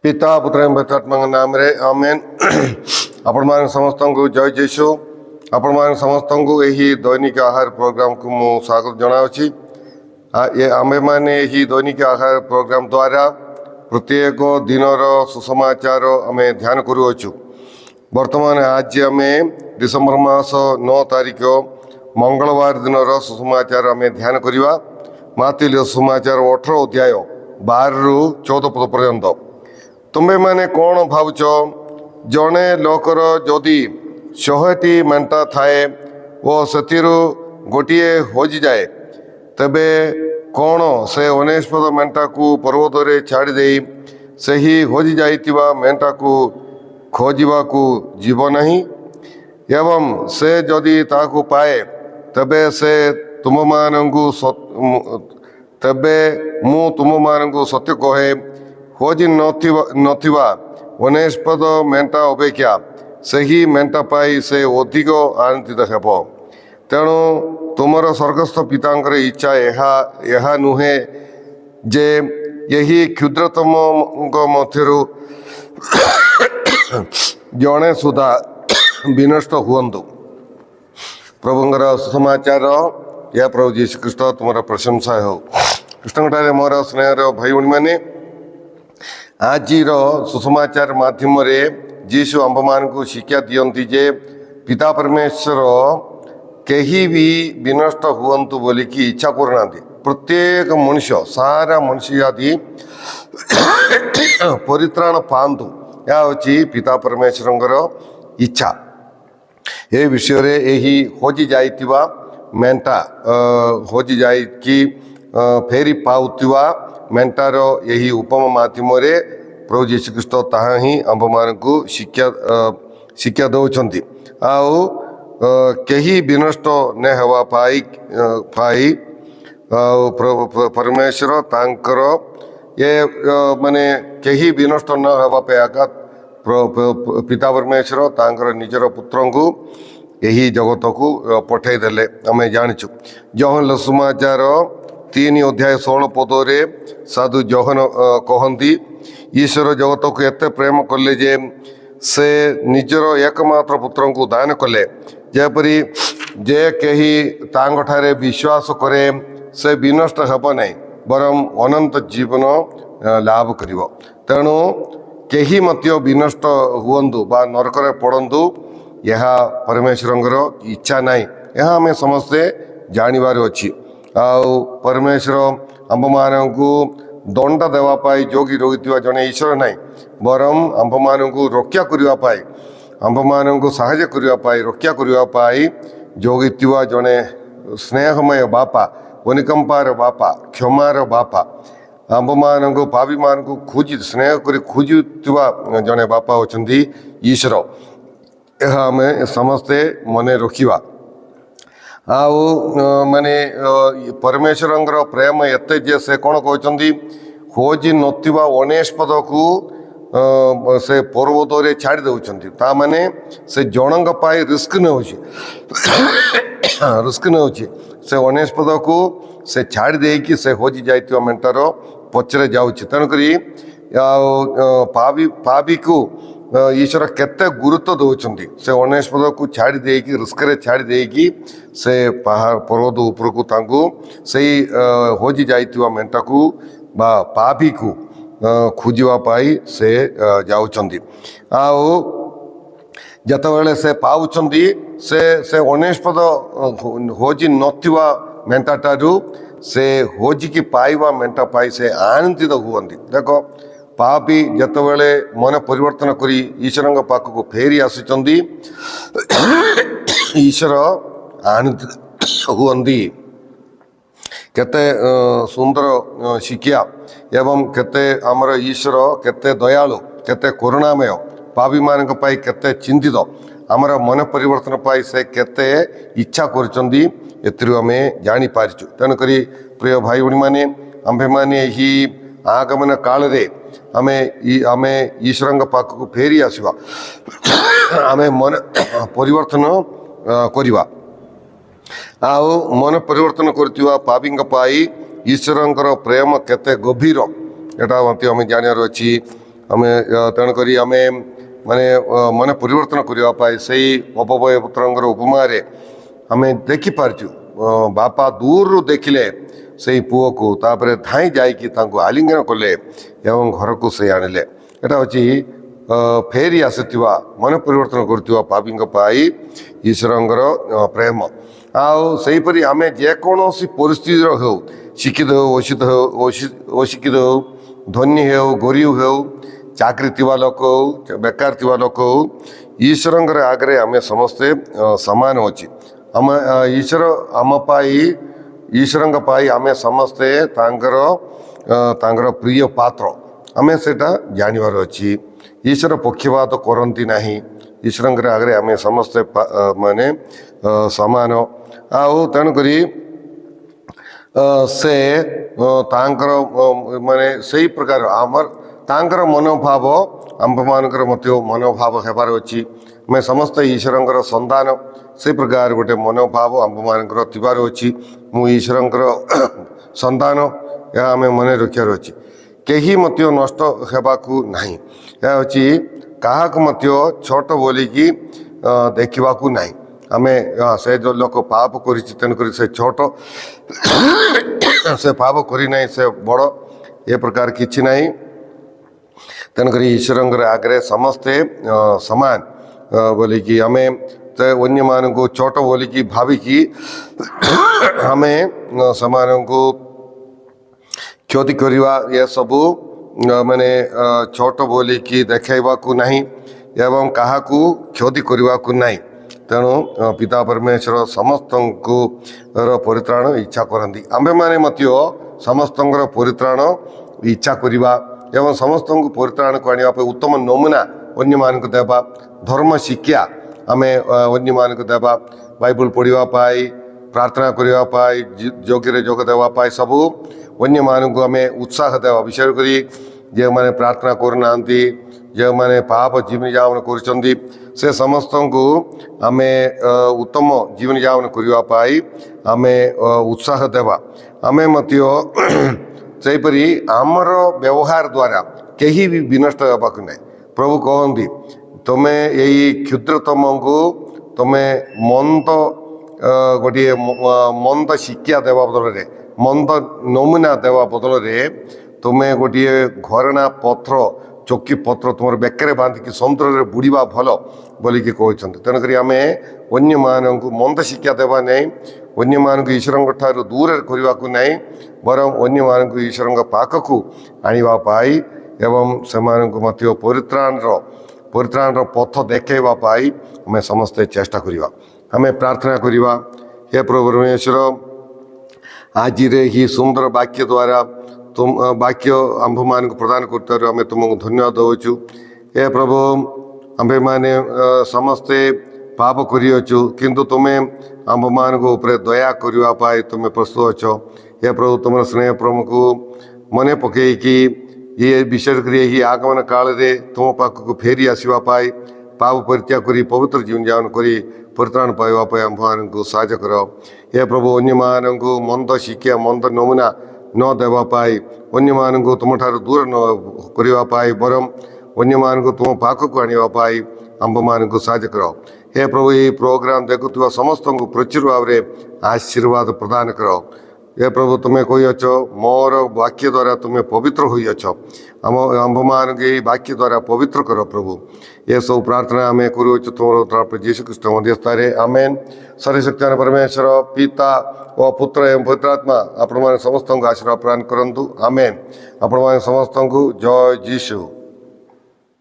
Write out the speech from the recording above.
पिता पुत्र पवित्रात्मा नाम रे आमेन। आपण मान समस्त को जय जीशु। आपण मान समस्त को यही दैनिक आहार प्रोग्राम को मु स्वागत जनावछि। ये आमे माने यही दैनिक आहार प्रोग्राम द्वारा प्रत्येक दिनर सुसमाचार आमे ध्यान करूछु। वर्तमान आज आमे डिसेम्बर मास 9 तारिख मंगलवार दिनर सुसमाचार आमे ध्यान करिवा। मातिल सुसमाचार 18 अध्याय 12 रु 14 पद पर्यंत। तुम्हें माने कौन भावुच जड़े लोकर जदि 100टी मेंटा थाए और से गोटे हजि जाए तेबे कौन से 19 मेंटा को पर्वत रे छाड़ी दे से ही हजि जाइतिबा मेंटा को खोजिबा को जीव नहीं। एवं से जदि ताकू पाए तबे से तुम मानंगु तबे मु तुम मानंगु सत्य कहे खोजी नथिबा 19 मेंटा अपेक्षा सही मेंटा पाई से अधिक आनंदित हेब। तेणु तुमर स्वर्गस्थ पितांकर इच्छा यह नुहे जे यही क्षुद्रतम मध्यरु जड़े सुधा विनष्ट हुअन्तु। प्रभुंकर सुसमाचार या प्रभु जीशु ख्रीष्ट तुमर प्रशंसा हो। कृष्णठारे मोर स्नेहर भाई भणी माने आज सुसमाचार माध्यम रे जीशु आंब मान को शिक्षा दियंती जे पिता परमेश्वर कहीं भी विनष्ट हुअन्तु बोली की इच्छा करना। प्रत्येक मनुष्य सारा मनुष्य जाति परित्राण पातु या हूँ पिता परमेश्वर इच्छा। ये विषय रे यही हजि जाइतिबा मेंटा हजि जाइकी फेरी पाउतिबा मेंटार यही उपमा माध्यम रे प्रभु जीशु ख्रीष्ट ताहा ही आंब मान को शिक्षा दौरान आउ कहीं विनष्ट न हवा पाई परमेश्वर तांकर ये माने कहीं विनष्ट न हवा पाएगा पिता परमेश्वर तांकर निजर पुत्र को यही जगत को पठे देले आम जाचु। जहन सुसमाचार 3 अध्याय 16 पदरे साधु जहन कहती ईश्वर जगत को एत प्रेम कले जे से निजर एकमात्र पुत्र को दान कले जेपरी जे कहीं तांगठारे विश्वास करे से विनष्ट हेब नहीं बरम अनंत जीवन लाभ करिवो। तेणु कहीं मत विनष्ट हुअन्तु बा नरकरे पड़न्तु यह परमेश्वर इच्छा नहीं। यह आम समस्ते जानिबार अछि। आउ परमेश्वर आंब मान को दंड देवाई जोगी रही जड़े ईश्वर नहीं बरम आंब मान को रक्षा करने आंब मान को साहाय्य करने रक्षा करने जोगी जड़े स्नेहमय बापा अनुकंपार बापा क्षमार बापा आंब मान को पापी मान को खोजी स्नेह कर खोजुवा जड़े बापा होती ईश्वर। यह आम समस्ते मन रखा। आउ माने परमेश्वर प्रेम एते जे से कौन कहते खोजी नथिबा 19 को से पर्वत रे छाड़ी दउछंती ता माने से जनक पाई रिस्क न होछि से 19 को से छाड़ी दे कि से होजी जाइतिवा मेंटार पचरे जाउछि। तेणुकरी पापी को ईश्वर केते गुरुत्व दौरान से 19 को छाड़ी देकी रिस्क रे छाड़ी देकी से पहाड़ पर्वत ऊपर को तांको सही होजी जाइतिवा मेंटा को बा पापी को खोजिवा पाई से जाउछंती। आउ जतबेले से पाउछंती से 19 होजी नथिवा मेंटा टारू से होजी की पाइबा मेंटा पाई से आनंदित हुअन्ती। देखो पापी जतबेले मन परिवर्तन करी ईश्वर पाख को फेरी आसुचंदी ईश्वर आनंदित हुअन्ती। केते सुंदर शिक्षा एवं केते आमर ईश्वर केते दयालु केते करुणामय पापी मान पाई केते चिंतित आमर मन परिवर्तन पाई से केते इच्छा करचंदी एतिरु आमे जानि पारिचु। तेणुकरी प्रिय भाई भणी माने आम्भे माने ही आगमन काल रे आमे ईश्वर पाख को फेरी आसवा आमे मन परिवर्तन करिवा। आउ मन परिवर्तन करथिबा पापी पाई ईश्वर प्रेम केते गभीर एटा आम जानियार अछि। आमे तेणुक आम माने मन परिवर्तन करने से अपव्यय पुत्रंर उपमा आम देखिपारचु बापा दूर देखिले से पुओ को तापर धाई जाकि आलिंगन कले एवं घर को से आणिले एटा हूँ फेरी आसुवा मन परिवर्तन करुवा पापी ईश्वरंर प्रेम आईपरी आम जेकोसी परिस्थिति हो शिक्षित हो अशिक्षित हो धनी हो गरीब हो चाकरी थिवा लोक हो बेकार थिवा लोक हो ईश्वरंर आगे आम समस्ते समान अच्छी आम ईश्वर आम ईश्वर आम समस्ते तांकर प्रिय पात्र आम सेटा जानिबार अच्छी ईश्वर पक्षपात करती ना ईश्वर आगे आम समस्ते माने समान आउ तेणुक से तांकर माने सही प्रकार आमर तांकर मनोभाव आंभ मानकर मध्य मनोभाव हेबार अच्छी मैं समस्त ईश्वरंकर संतान से प्रकार गोटे मनोभाव आंभ मानकर थिबार अच्छी मु ईश्वरंकर संतान या आम मन रखार अच्छी कहीं मत नष्ट हेबाकू नहीं यह हूँ क्या छोट बोलिकी देखा ना आम से जो लोक पाप कर तेणुक से छोट से पाप करना से बड़ ये प्रकार किसी ना तेणुक ईश्वर आगे समस्ते समान बोलिकी आम अन्य मान को छोट बोलिकी भाविकी आम समान को क्षति करवा ये सबू माने छोट बोलिकी देखा नहीं एवं क्या क्षति करने को नहीं तेणु पिता परमेश्वर समस्त को परित्राण इच्छा करती आम्भे माने मध्य समस्त परित्राण इच्छा करवा एवं समस्त को परित्राण को आने उत्तम नमूना अन्य मान को देवा धर्म शिक्षा आम अन्य मान को देवा बाइबल पढ़ाई प्रार्थना करने योग्य जोग देवाई सबू अन्य मान को आम उत्साह देवा विशेष करी जो मैंने प्रार्थना करना जो मैंने पाप जीवन यापन कर से समस्त को आम उत्तम जीवन यापन करने आम उत्साह देवा आम सेपरी आमर व्यवहार द्वारा कहीं भी विनष्ट होगा ना प्रभु कहती तुम्हें यही क्षुद्रतम को तुम्हें मंद गोटे मंद शिक्षा देवा बदल में मंद नमूना देवा बदल में तुम्हें गोटे घरना पथर चौकी पत्र तुम बेकर बांधिकी समुद्र में बुड़वा भल बोलिकी कहते तेणुक आम अन्य मान को मंद शिक्षा देवा नहीं अन्य मान को ईश्वर ठार दूर करने को नहीं बरं अन्य मान को ईश्वर पाखक आने एवं से परित्राण पथ देखवाई आम समस्ते चेष्टा करवा आम प्रार्थना करवा हे प्रभु परमेश्वर आज ही सुंदर वाक्य द्वारा तुम वाक्य आंभ मान को प्रदान करते आम तुमको धन्यवाद देचु हे प्रभु आंभे माने समस्ते पाप करियछु किंतु तुम्हें आंभ मान को ऊपर दया करने तुम्हें प्रस्तुत अच्छो हे प्रभु तुम स्नेह प्रभु को मन पकईकि ये विशेष कर यही आगमन काल रे तुम पाखक फेरी आसवाई पाप परित्याग करी पवित्र जीवन यापन करी परित्राण पाइबापी आंभ मान को साहाय्य कर हे प्रभु अन्य मान को मंद शिक्षा मंद नमूना न देवाई अन्य मान को तुम ठार दूर न करने बरं अन्य मान को तुम पाखक आने आंभ मान को साहाय्य कर हे प्रभु ये प्रोग्राम देखुवा समस्त को प्रचुर भाव में आशीर्वाद प्रदान कर हे प्रभु तुम्हें कहीच मोर वाक्य द्वारा तुम्हें पवित्र होइछ आंभ मान के वाक्य द्वारा पवित्र कर प्रभु ये सब प्रार्थना आम करुच तुम जीशु ख्रीष्ट मध्यस्थारे आमेन सर्वशक्तिमान परमेश्वर पिता व पुत्र एवं पवित्रात्मा आपण समस्त को आशीर्वाद प्रदान करंतु आमेन आपण समस्त को जय जीशु।